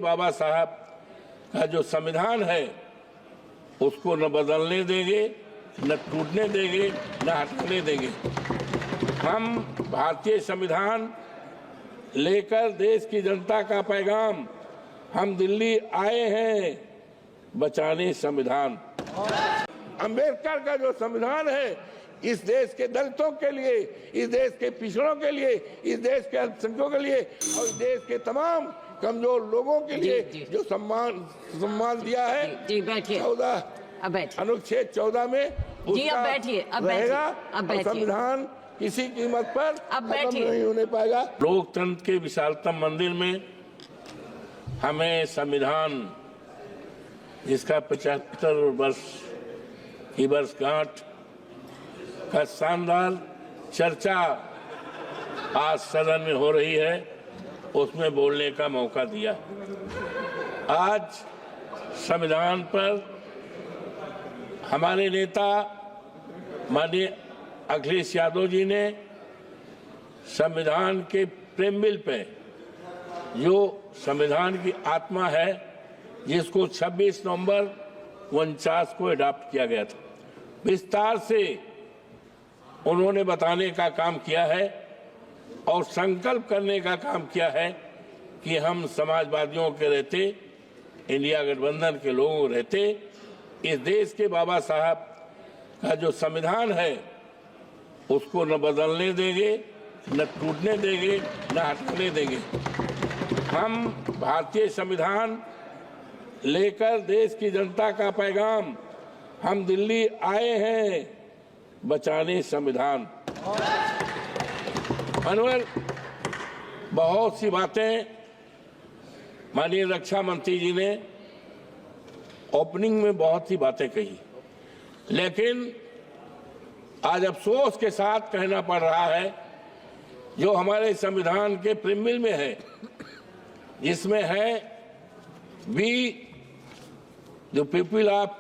बाबा साहब का जो संविधान है उसको न बदलने देंगे, न टूटने देंगे, न हटने देंगे। हम भारतीय संविधान लेकर देश की जनता का पैगाम हम दिल्ली आए हैं बचाने संविधान। अंबेडकर का जो संविधान है इस देश के दलितों के लिए, इस देश के पिछड़ों के लिए, इस देश के अल्पसंख्यकों के लिए और इस देश के तमाम कमजोर लोगों के लिए जो सम्मान दिया है। जी बैठिए। 14 अनुच्छेद 14 में जी अब बैठिए, अब रहेगा। अब बैठिए। संविधान किसी कीमत पर खत्म नहीं होने पाएगा। लोकतंत्र के विशालतम मंदिर में हमें संविधान जिसका 75 वर्ष की वर्षगांठ का शानदार चर्चा आज सदन में हो रही है, उसमें बोलने का मौका दिया। आज संविधान पर हमारे नेता माननीय अखिलेश यादव जी ने संविधान के प्रेमबिल पे जो संविधान की आत्मा है जिसको 26 नवंबर 49 को अडॉप्ट किया गया था, विस्तार से उन्होंने बताने का काम किया है और संकल्प करने का काम किया है कि हम समाजवादियों के रहते, इंडिया गठबंधन के लोगों के रहते, इस देश के बाबा साहब का जो संविधान है उसको न बदलने देंगे, न टूटने देंगे, न हटने देंगे। हम भारतीय संविधान लेकर देश की जनता का पैगाम हम दिल्ली आए हैं बचाने संविधान। अनवर, बहुत सी बातें माननीय रक्षा मंत्री जी ने ओपनिंग में बहुत सी बातें कही, लेकिन आज अफसोस के साथ कहना पड़ रहा है जो हमारे संविधान के प्रीमिल में है, जिसमें है we the people of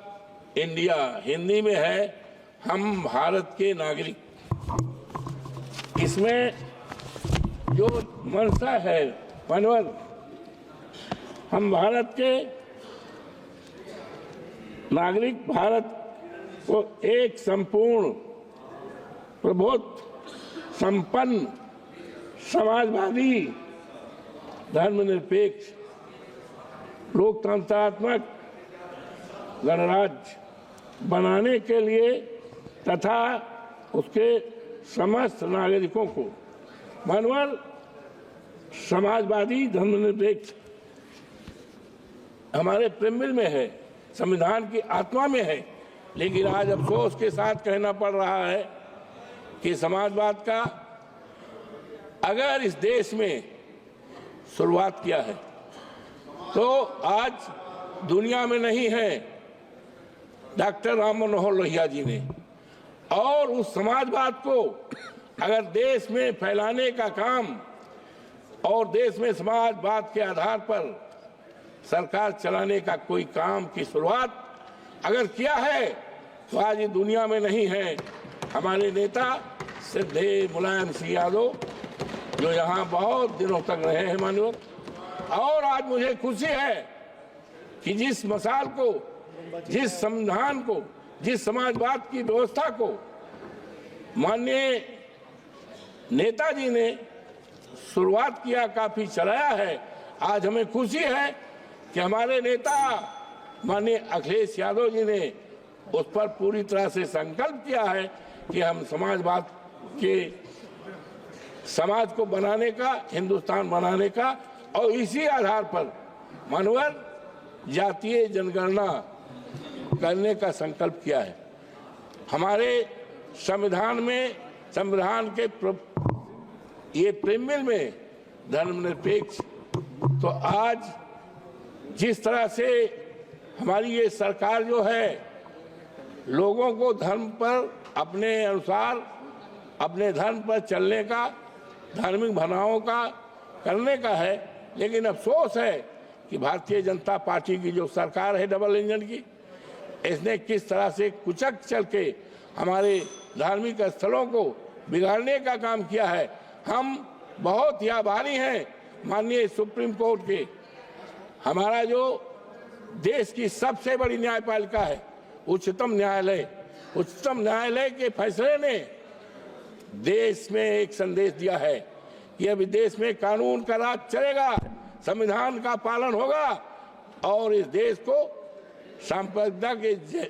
India, Hindi में है हम भारत के नागरिक। इसमें जो मंशा है मनोहर, हम भारत के नागरिक, भारत को एक संपूर्ण प्रबुद्ध संपन्न समाजवादी धर्मनिरपेक्ष लोकतंत्रात्मक गणराज्य बनाने के लिए तथा उसके समस्त नागरिकों को मानव समाजवादी धर्मनिरपेक्ष हमारे प्रेमबिल में है, संविधान की आत्मा में है। लेकिन आज अफसोस के साथ कहना पड़ रहा है कि समाजवाद का अगर इस देश में शुरुआत किया है तो आज दुनिया में नहीं है डॉक्टर राम मनोहर लोहिया जी ने, और उस समाजवाद को अगर देश में फैलाने का काम और देश में समाजवाद के आधार पर सरकार चलाने का कोई काम की शुरुआत अगर किया है तो आज ये दुनिया में नहीं है। हमारे नेता श्रद्धेय मुलायम सिंह यादव जो यहाँ बहुत दिनों तक रहे हैं माननीय, और आज मुझे खुशी है कि जिस मसाल को, जिस संविधान को, जिस समाजवाद की व्यवस्था को माननीय नेताजी ने शुरुआत किया, काफी चलाया है, आज हमें खुशी है कि हमारे नेता माननीय अखिलेश यादव जी ने उस पर पूरी तरह से संकल्प किया है कि हम समाजवाद के समाज को बनाने का, हिंदुस्तान बनाने का, और इसी आधार पर मानवर जातीय जनगणना करने का संकल्प किया है। हमारे संविधान में, संविधान के ये प्रेमबिल में धर्मनिरपेक्ष, तो आज जिस तरह से हमारी ये सरकार जो है लोगों को धर्म पर अपने अनुसार, अपने धर्म पर चलने का, धार्मिक भावनाओं का करने का है, लेकिन अफसोस है कि भारतीय जनता पार्टी की जो सरकार है डबल इंजन की, इसने किस तरह से कुचक चल के हमारे धार्मिक स्थलों को बिगाड़ने का काम किया है। हम बहुत ही आभारी हैं माननीय सुप्रीम कोर्ट के हमारा जो देश की सबसे बड़ी न्यायपालिका है उच्चतम न्यायालय, उच्चतम न्यायालय के फैसले ने देश में एक संदेश दिया है कि अभी देश में कानून का राज चलेगा, संविधान का पालन होगा और इस देश को सांप्रदायिकता के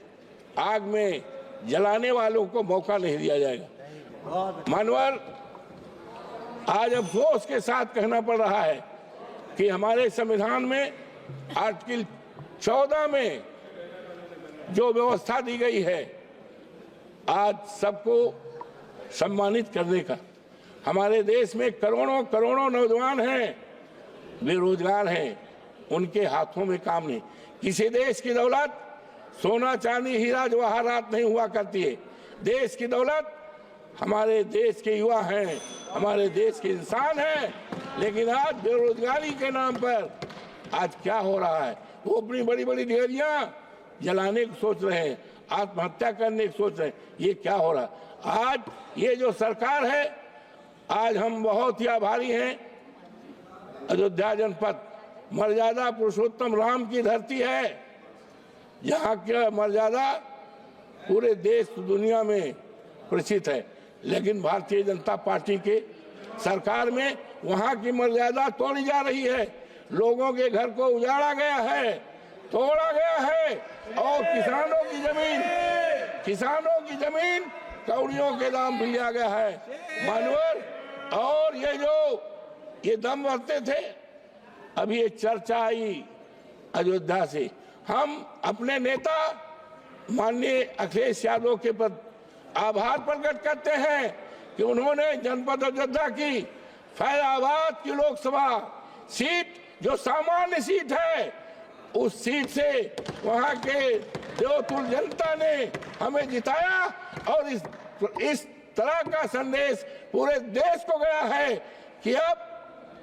आग में जलाने वालों को मौका नहीं दिया जाएगा। मानवर, आज अफसोस के साथ कहना पड़ रहा है कि हमारे संविधान में आर्टिकल 14 में जो व्यवस्था दी गई है आज सबको सम्मानित करने का, हमारे देश में करोड़ों करोड़ों नौजवान हैं, बेरोजगार हैं, उनके हाथों में काम नहीं। किसी देश की दौलत सोना चांदी हीरा जवाहरात नहीं हुआ करती है। देश की दौलत हमारे देश के युवा हैं, हमारे देश के इंसान हैं। लेकिन आज बेरोजगारी के नाम पर आज क्या हो रहा है, वो अपनी बड़ी बड़ी डेयरियां जलाने की सोच रहे हैं, आत्महत्या करने की सोच रहे हैं। ये क्या हो रहा है? आज ये जो सरकार है, आज हम बहुत ही आभारी हैं। अयोध्या जनपद मर्यादा पुरुषोत्तम राम की धरती है, जहाँ की मर्यादा पूरे देश दुनिया में प्रसिद्ध है। लेकिन भारतीय जनता पार्टी के सरकार में वहाँ की मर्यादा तोड़ी जा रही है। लोगों के घर को उजाड़ा गया है, तोड़ा गया है और किसानों की जमीन कौड़ियों के दाम भी लिया गया है। मानवर, और ये दम भरते थे। अभी ये चर्चा आई अयोध्या से, हम अपने नेता माननीय अखिलेश यादव के प्रति आभार प्रकट करते हैं कि उन्होंने जनपद अयोध्या की फैजाबाद की लोकसभा सीट, जो सामान्य सीट है, उस सीट से वहां के देवतुल जनता ने हमें जिताया और इस तरह का संदेश पूरे देश को गया है कि अब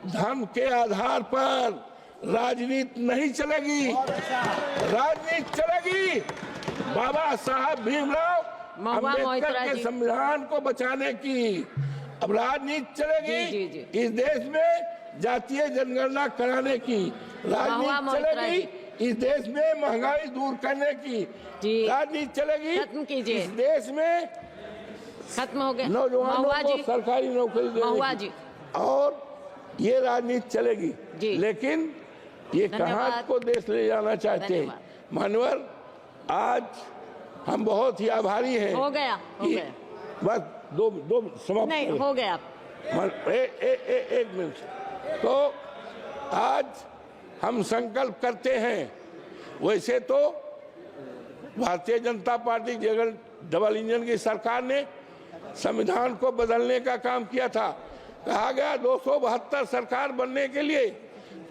धर्म के आधार पर राजनीति नहीं चलेगी, राजनीति चलेगी बाबा साहब भीमराव अम्बेडकर के संविधान को बचाने की। अब राजनीति चलेगी इस देश में जातीय जनगणना कराने की, राजनीति चलेगी इस देश में महंगाई दूर करने की, राजनीति चलेगी इस देश में खत्म हो गया नौजवानों को सरकारी नौकरी देने की, और ये राजनीति चलेगी। लेकिन ये कहाँ को देश ले जाना चाहते हैं? मानवर, आज हम बहुत ही आभारी हैं। हो गया बस दो समाप्त नहीं हो गया। एक मिनट। तो आज हम संकल्प करते हैं, वैसे तो Bharatiya Janata party double engine की सरकार ने संविधान को बदलने का काम किया था। कहा गया 272 सरकार बनने के लिए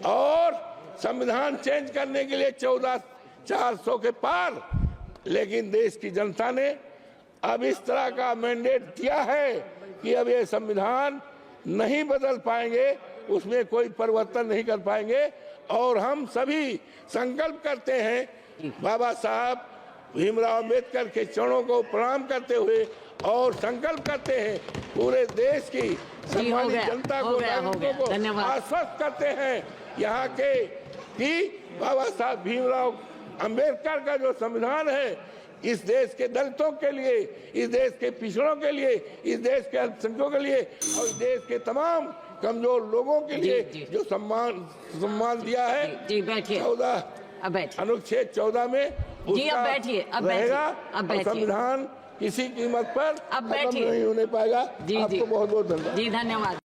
और संविधान चेंज करने के लिए 14,400 के पार। लेकिन देश की जनता ने अब इस तरह का मैंडेट दिया है कि अब ये संविधान नहीं बदल पाएंगे, उसमें कोई परिवर्तन नहीं कर पाएंगे। और हम सभी संकल्प करते हैं बाबा साहब भीमराव अम्बेडकर के चरणों को प्रणाम करते हुए और संकल्प करते हैं पूरे देश की सम्मानित जनता को, नागरिकों को आश्वस्त करते हैं यहाँ के कि बाबा साहब भीमराव अम्बेडकर का जो संविधान है इस देश के दलितों के लिए, इस देश के पिछड़ों के लिए, इस देश के अल्पसंख्यकों के लिए और इस देश के तमाम कमजोर लोगों के लिए जो सम्मान दिया है 14 अनुच्छेद 14 में उसका रहेगा। संविधान किसी कीमत पर खत्म नहीं होने पाएगा। आपको बहुत बहुत धन्यवाद। धन्यवाद।